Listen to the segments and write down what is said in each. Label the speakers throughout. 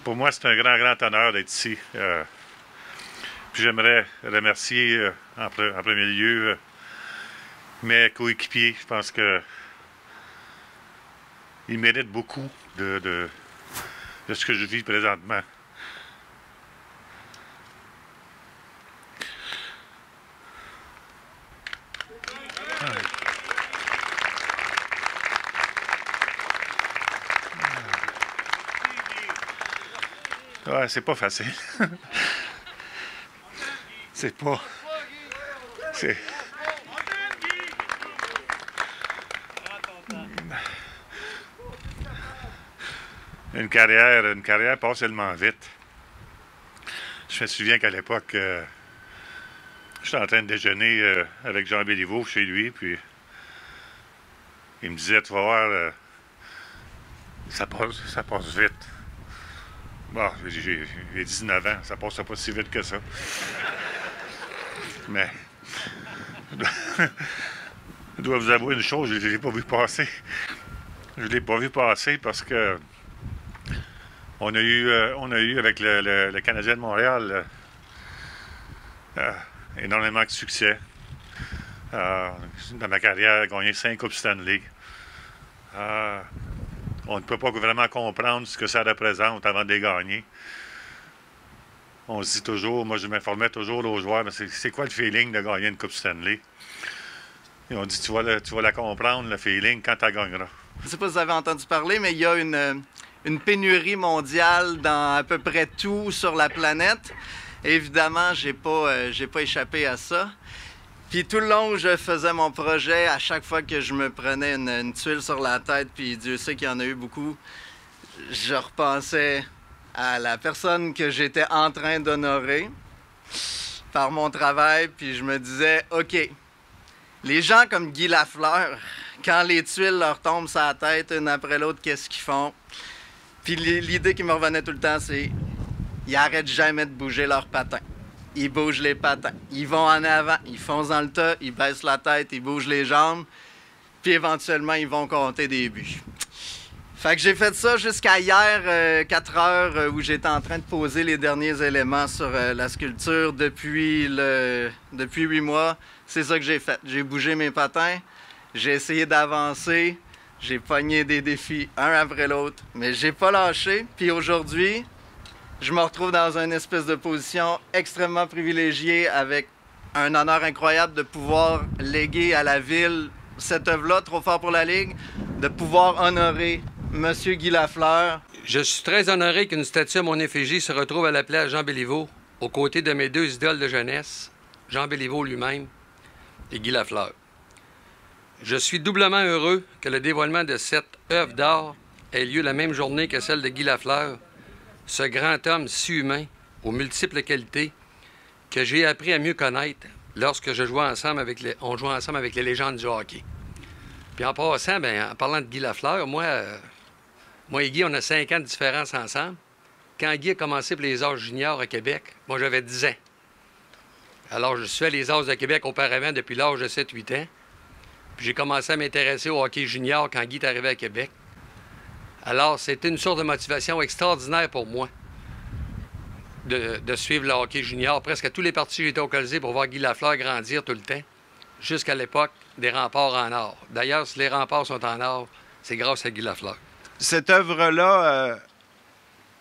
Speaker 1: Pour moi, c'est un grand honneur d'être ici. Puis j'aimerais remercier en premier lieu mes coéquipiers. Je pense que ils méritent beaucoup de ce que je vis présentement. Ouais, c'est pas facile. C'est pas... C'est... Une carrière passe tellement vite. Je me souviens qu'à l'époque, j'étais en train de déjeuner avec Jean Béliveau chez lui, puis il me disait, tu vas voir, ça passe vite. Bon, j'ai 19 ans, ça passe pas si vite que ça. Mais, je dois vous avouer une chose, je ne l'ai pas vu passer. Je ne l'ai pas vu passer parce que on a eu avec le Canadien de Montréal énormément de succès. Dans ma carrière, j'ai gagné 5 Coupes Stanley. On ne peut pas vraiment comprendre ce que ça représente avant de les gagner. On se dit toujours, moi je m'informais toujours aux joueurs, mais c'est quoi le feeling de gagner une Coupe Stanley? Et on dit, tu vas la comprendre, le feeling, quand tu la gagneras.
Speaker 2: Je ne sais pas si vous avez entendu parler, mais il y a une pénurie mondiale dans à peu près tout sur la planète. Évidemment, j'ai pas échappé à ça. Puis tout le long où je faisais mon projet, à chaque fois que je me prenais une tuile sur la tête, puis Dieu sait qu'il y en a eu beaucoup, je repensais à la personne que j'étais en train d'honorer par mon travail, puis je me disais, OK, les gens comme Guy Lafleur, quand les tuiles leur tombent sur la tête une après l'autre, qu'est-ce qu'ils font? Puis l'idée qui me revenait tout le temps, c'est ils n'arrêtent jamais de bouger leurs patins. Ils bougent les patins. Ils vont en avant, ils foncent dans le tas, ils baissent la tête, ils bougent les jambes. Puis éventuellement, ils vont compter des buts. Fait que j'ai fait ça jusqu'à hier, 4 heures, où j'étais en train de poser les derniers éléments sur la sculpture depuis 8 mois. C'est ça que j'ai fait. J'ai bougé mes patins, j'ai essayé d'avancer, j'ai pogné des défis un après l'autre, mais j'ai pas lâché. Puis aujourd'hui, je me retrouve dans une espèce de position extrêmement privilégiée avec un honneur incroyable de pouvoir léguer à la ville cette œuvre-là, Trop fort pour la Ligue, de pouvoir honorer M. Guy Lafleur.
Speaker 3: Je suis très honoré qu'une statue à mon effigie se retrouve à la place Jean Béliveau, aux côtés de mes 2 idoles de jeunesse, Jean Béliveau lui-même et Guy Lafleur. Je suis doublement heureux que le dévoilement de cette œuvre d'art ait lieu la même journée que celle de Guy Lafleur, ce grand homme si humain, aux multiples qualités, que j'ai appris à mieux connaître lorsque on jouait ensemble avec les légendes du hockey. Puis en passant, en parlant de Guy Lafleur, moi et Guy, on a 5 ans de différence ensemble. Quand Guy a commencé pour les As juniors à Québec, moi j'avais 10 ans. Alors je suis à les As de Québec auparavant depuis l'âge de 7-8 ans. Puis j'ai commencé à m'intéresser au hockey junior quand Guy est arrivé à Québec. Alors, c'était une source de motivation extraordinaire pour moi de suivre le hockey junior. Presque à tous les parties, j'étais au Colisée pour voir Guy Lafleur grandir tout le temps, jusqu'à l'époque des remparts en or. D'ailleurs, si les remparts sont en or, c'est grâce à Guy Lafleur.
Speaker 4: Cette œuvre-là,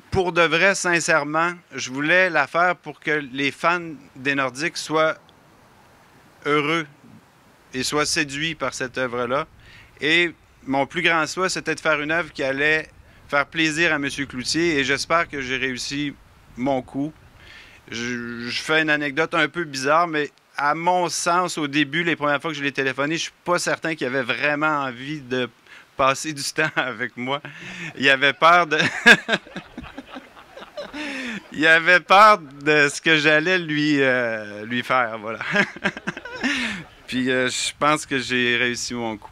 Speaker 4: pour de vrai, sincèrement, je voulais la faire pour que les fans des Nordiques soient heureux et soient séduits par cette œuvre-là. Et mon plus grand souhait, c'était de faire une œuvre qui allait faire plaisir à M. Cloutier et j'espère que j'ai réussi mon coup. Je fais une anecdote un peu bizarre, mais à mon sens, au début, les premières fois que je l'ai téléphoné, je suis pas certain qu'il avait vraiment envie de passer du temps avec moi. Il avait peur de... Il avait peur de ce que j'allais lui faire, voilà. Puis je pense que j'ai réussi mon coup.